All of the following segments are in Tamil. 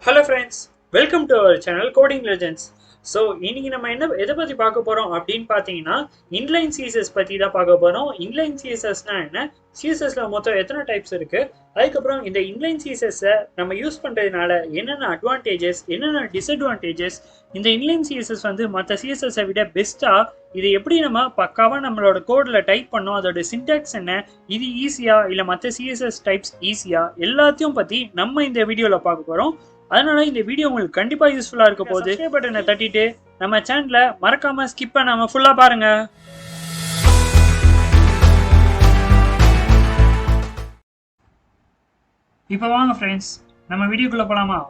Hello friends, welcome to our channel Coding Legends. So இன்னைக்கு நம்ம எதை பற்றி பார்க்க போகிறோம் அப்படின்னு பார்த்தீங்கன்னா இன்லைன் சிஎஸ்எஸ் பற்றி தான் பார்க்க போகிறோம். இன்லைன் சிஎஸ்எஸ்னா என்ன, சிஎஸ்எஸ்ல மொத்தம் எத்தனை டைப்ஸ் இருக்குது, அதுக்கப்புறம் இந்த இன்லைன் சிஎஸ்எஸ்ஸை நம்ம யூஸ் பண்ணுறதுனால என்னென்ன அட்வான்டேஜஸ் என்னென்ன டிஸ்அட்வான்டேஜஸ், இந்த இன்லைன் சிஎஸ்எஸ் வந்து மற்ற சிஎஸ்எஸ்ஸை விட பெஸ்ட்டாக இது எப்படி நம்ம பக்காவாக நம்மளோட கோடில் டைப் பண்ணோம், அதோட சின்டாக்ஸ் என்ன, இது ஈஸியாக இல்லை மற்ற சிஎஸ்எஸ் டைப்ஸ் ஈஸியாக, எல்லாத்தையும் பற்றி நம்ம இந்த வீடியோவில் பார்க்க போகிறோம். அதனால இந்த வீடியோ உங்களுக்கு கண்டிப்பா யூஸ்ஃபுல்லா இருக்க போகுது. சப்ஸ்கிரைப் பட்டனை தட்டிட்டு நம்ம சேனலை மறக்காம ஸ்கிப் பண்ணாம ஃபுல்லா பாருங்க. இப்போ வாங்க ஃப்ரெண்ட்ஸ், நம்ம வீடியோக்குள்ள போலாமா?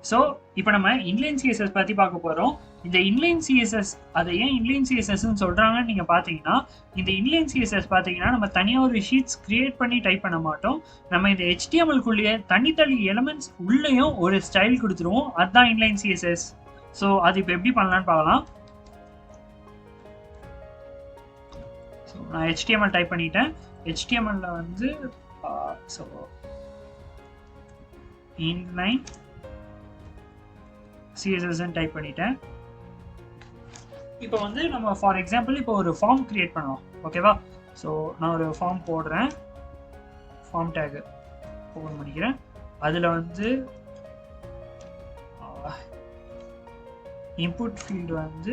ஸோ இப்போ நம்ம இன்லைன் சிஎஸ்எஸ் பற்றி பார்க்க போகிறோம். இந்த இன்லைன் சிஎஸ்எஸ் அதை ஏன் இன்லைன் சிஎஸ்எஸ்ன்னு சொல்கிறாங்கன்னு நீங்கள் பார்த்தீங்கன்னா, இந்த இன்லைன் சிஎஸ்எஸ் பார்த்தீங்கன்னா நம்ம தனியாக ஒரு ஷீட்ஸ் கிரியேட் பண்ணி டைப் பண்ண மாட்டோம். நம்ம இந்த HTML-குள்ளேயே தனித்தனி எலமெண்ட்ஸ் உள்ளேயும் ஒரு ஸ்டைல் கொடுத்துருவோம். அதுதான் இன்லைன் சிஎஸ்எஸ். ஸோ அது இப்போ எப்படி பண்ணலான்னு பார்க்கலாம். ஸோ நான் HTML டைப் பண்ணிட்டேன். HTML-ல வந்து ஸோ இன்லைன் சிஎஸ்எஸ்ன்னு டைப் பண்ணிட்டேன். இப்போ வந்து நம்ம ஃபார் எக்ஸாம்பிள் இப்போ ஒரு ஃபார்ம் கிரியேட் பண்ணலாம், ஓகேவா? ஸோ நான் ஒரு ஃபார்ம் போடுறேன், ஃபார்ம் டேக் ஓப்பன் பண்ணிக்கிறேன். அதில் வந்து இன்புட் ஃபீல்டு வந்து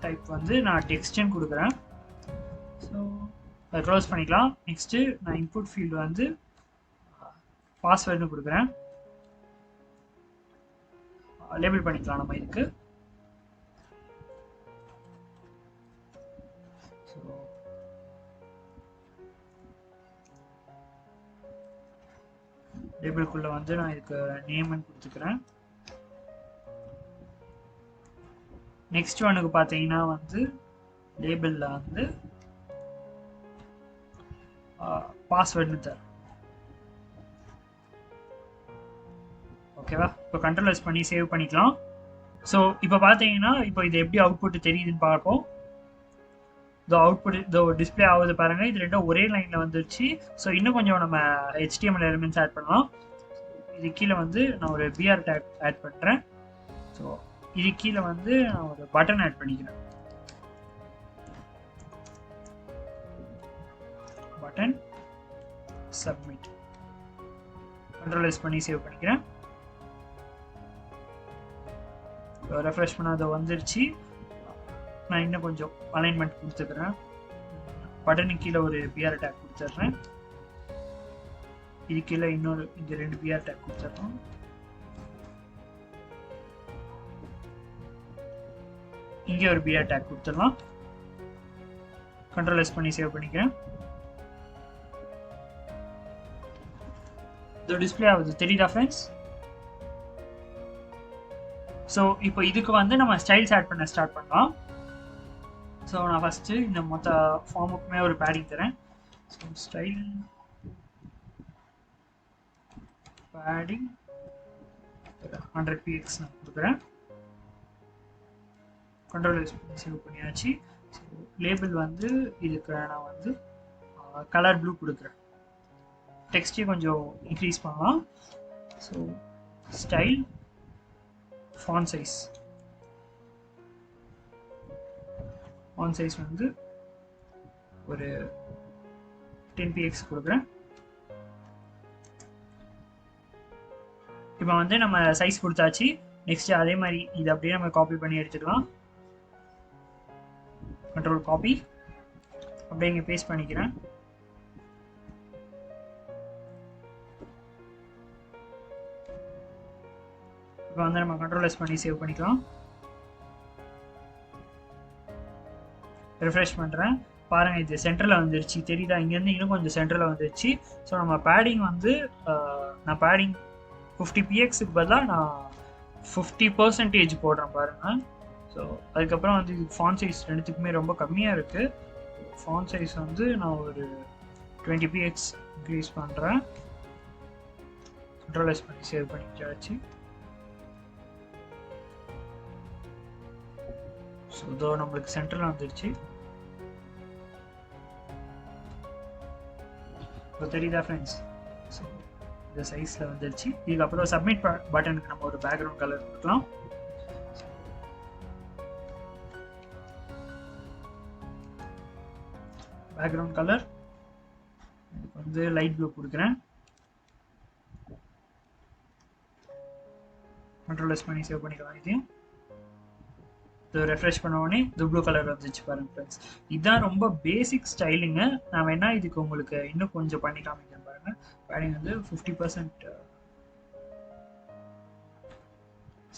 டைப் வந்து நான் டெக்ஸ்ட்னு கொடுக்குறேன். ஸோ அதை க்ளோஸ் பண்ணிக்கலாம். நெக்ஸ்ட்டு நான் இன்புட் ஃபீல்டு வந்து பாஸ்வேர்டுன்னு கொடுக்குறேன். லேபிள் பண்ணிக்கலாம் நம்ம இதுக்கு. லேபிள்குள்ள வந்து நான் இதுக்கு நேம்னு கொடுத்துக்கிறேன். நெக்ஸ்ட் ஒனுக்கு பார்த்தீங்கன்னா வந்து லேபிளில் வந்து பாஸ்வேர்டுன்னு தரேன், ஓகேவா? இப்போ கண்ட்ரோல் பண்ணி சேவ் பண்ணிக்கலாம். ஸோ இப்போ பார்த்தீங்கன்னா இப்போ இது எப்படி அவுட்புட் தெரியுதுன்னு பார்ப்போம். இந்த அவுட்புட் இதோ டிஸ்பிளே ஆகுது பாருங்க, இது ரெண்டும் ஒரே லைனில் வந்துருச்சு. ஸோ இன்னும் கொஞ்சம் நம்ம HTML எலிமெண்ட்ஸ் ஆட் பண்ணலாம். இது கீழே வந்து நான் ஒரு பிஆர் டேக் ஆட் பண்ணுறேன். ஸோ இது கீழே வந்து நான் ஒரு பட்டன் ஆட் பண்ணிக்கிறேன். Button submit. கண்ட்ரோல் பண்ணி சேவ் பண்ணிக்கிறேன். ரெஃப்ரெஷ் பண்ண அதை வந்துருச்சு. நான் இன்னும் கொஞ்சம் அலைன்மெண்ட் கொடுத்துக்கிறேன். பட்டனுக்கு கீழே ஒரு பிஆர் டேக் கொடுத்துட்றேன். இது கீழே இன்னொரு இந்த 2 பிஆர் டேக் கொடுத்துட்றோம். இங்கே ஒரு பிஆர் டேக் கொடுத்துடலாம். கண்ட்ரோல் பண்ணி சேவ் பண்ணிக்கிறேன். இது டிஸ்பிளே ஆகுது, தெரியுதா ஃப்ரெண்ட்ஸ்? ஸோ இப்போ இதுக்கு வந்து நம்ம ஸ்டைல்ஸ் ஆட் பண்ண ஸ்டார்ட் பண்ணலாம். ஸோ நான் ஃபஸ்ட்டு இந்த மொத்த ஃபார்முக்குமே ஒரு பேடிங் தரேன். ஸோ ஸ்டைல் பேடிங் 100 px நான் கொடுக்குறேன். கண்ட்ரோல் சேவ் பண்ணியாச்சு. ஸோ லேபிள் வந்து இதுக்கு நான் வந்து கலர் ப்ளூ கொடுக்குறேன். டெக்ஸ்டையும் கொஞ்சம் இன்க்ரீஸ் பண்ணலாம். ஸோ ஸ்டைல் ஃபாண்ட் சைஸ் வந்து ஒரு 10 px கொடுக்குறேன். இப்போ வந்து நம்ம சைஸ் கொடுத்தாச்சு. நெக்ஸ்ட் அதே மாதிரி இது அப்படியே நம்ம காப்பி பண்ணி எடுத்துக்கலாம். கண்ட்ரோல் காப்பி, அப்படியே இங்கே பேஸ்ட் பண்ணிக்கிறேன். இப்போ வந்து நம்ம கண்ட்ரோல் பண்ணி சேவ் பண்ணிக்கலாம். ரிஃப்ரெஷ் பண்ணுறேன், பாருங்கள் இது சென்டரில் வந்துருச்சு, தெரியுதா? இங்கேருந்து இன்னும் கொஞ்சம் சென்டரில் வந்துருச்சு. ஸோ நம்ம பேடிங் வந்து நான் பேடிங் 50 pxக்கு பதிலாக நான் 50% போடுறேன் பாருங்கள். ஸோ அதுக்கப்புறம் வந்து ஃபாண்ட் சைஸ் ரெண்டுத்துக்குமே ரொம்ப கம்மியாக இருக்குது. ஃபாண்ட் சைஸ் வந்து நான் ஒரு 20 px இன்க்ரீஸ் பண்ணுறேன். கண்ட்ரோல் பண்ணி சேவ் பண்ணிச்சாச்சு. ஸோ இதோ நம்மளுக்கு சென்டரில் வந்துருச்சு. இப்போ தெரியுதா ஃப்ரெண்ட்ஸ்? ஸோ இந்த சைஸில் வந்துருச்சு. இதுக்கப்புறம் சப்மிட் பட்டனுக்கு நம்ம ஒரு பேக்ரவுண்ட் கலர் கொடுக்கலாம். பேக்ரவுண்ட் கலர் வந்து லைட் ப்ளூ கொடுக்குறேன். கண்ட்ரோல் எஸ் பண்ணி சேவ் பண்ணிக்கலாம். இதையும் இது ரெஃப்ரெஷ் பண்ண உடனே இது ப்ளூ கலர் வந்துச்சு பாருங்க ஃப்ரெண்ட்ஸ். இதுதான் ரொம்ப பேசிக் ஸ்டைலிங்கு. நான் வேணா இதுக்கு உங்களுக்கு இன்னும் கொஞ்சம் பண்ணி காமிக்கிறேன் பாருங்க. பேடிங் வந்து 50%.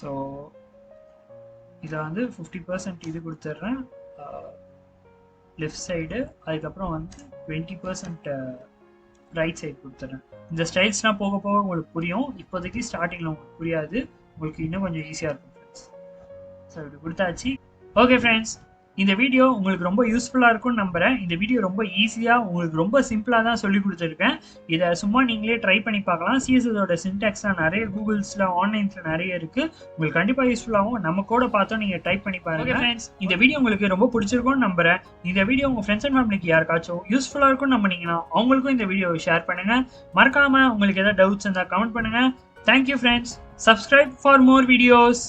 ஸோ இதை வந்து 50% இது கொடுத்துட்றேன் லெஃப்ட் சைடு. அதுக்கப்புறம் வந்து 20% ரைட் சைடு கொடுத்துட்றேன். இந்த ஸ்டைல்ஸ்லாம் போக போக உங்களுக்கு புரியும். இப்போதைக்கு ஸ்டார்டிங்கில் உங்களுக்கு புரியாது, உங்களுக்கு இன்னும் கொஞ்சம் ஈஸியாக இருக்கும் ஃப்ரெண்ட்ஸ். ஸோ இப்படி கொடுத்தாச்சு. ஓகே ஃப்ரெண்ட்ஸ், இந்த வீடியோ உங்களுக்கு ரொம்ப யூஸ்ஃபுல்லாக இருக்கும்னு நம்புகிறேன். இந்த வீடியோ ரொம்ப ஈஸியாக உங்களுக்கு ரொம்ப சிம்பிளாக தான் சொல்லி கொடுத்துருக்கேன். இதை சும்மா நீங்களே ட்ரை பண்ணி பார்க்கலாம். சிஎஸ்எஸோட சின்டாக்ஸ்லாம் நிறைய கூகுள்ஸில் ஆன்லைன்ஸில் நிறைய இருக்குது. உங்களுக்கு கண்டிப்பாக யூஸ்ஃபுல்லாகவும் நம்ம கூட பார்த்தோம் நீங்கள் டைப் பண்ணி பாருங்கள். ஓகே ஃப்ரெண்ட்ஸ், இந்த வீடியோ உங்களுக்கு ரொம்ப பிடிச்சிருக்கும்னு நம்புகிறேன். இந்த வீடியோ உங்கள் ஃப்ரெண்ட்ஸ் அண்ட் ஃபேமிலிக்கு யாருக்காச்சும் யூஸ்ஃபுல்லாக இருக்கும்னு நம்பினீங்கன்னா அவங்களுக்கும் இந்த வீடியோவை ஷேர் பண்ணுங்கள். மறக்காமல் உங்களுக்கு எதாவது டவுட்ஸ் இருந்தால் கமெண்ட் பண்ணுங்கள். Thank you friends. Subscribe for more videos.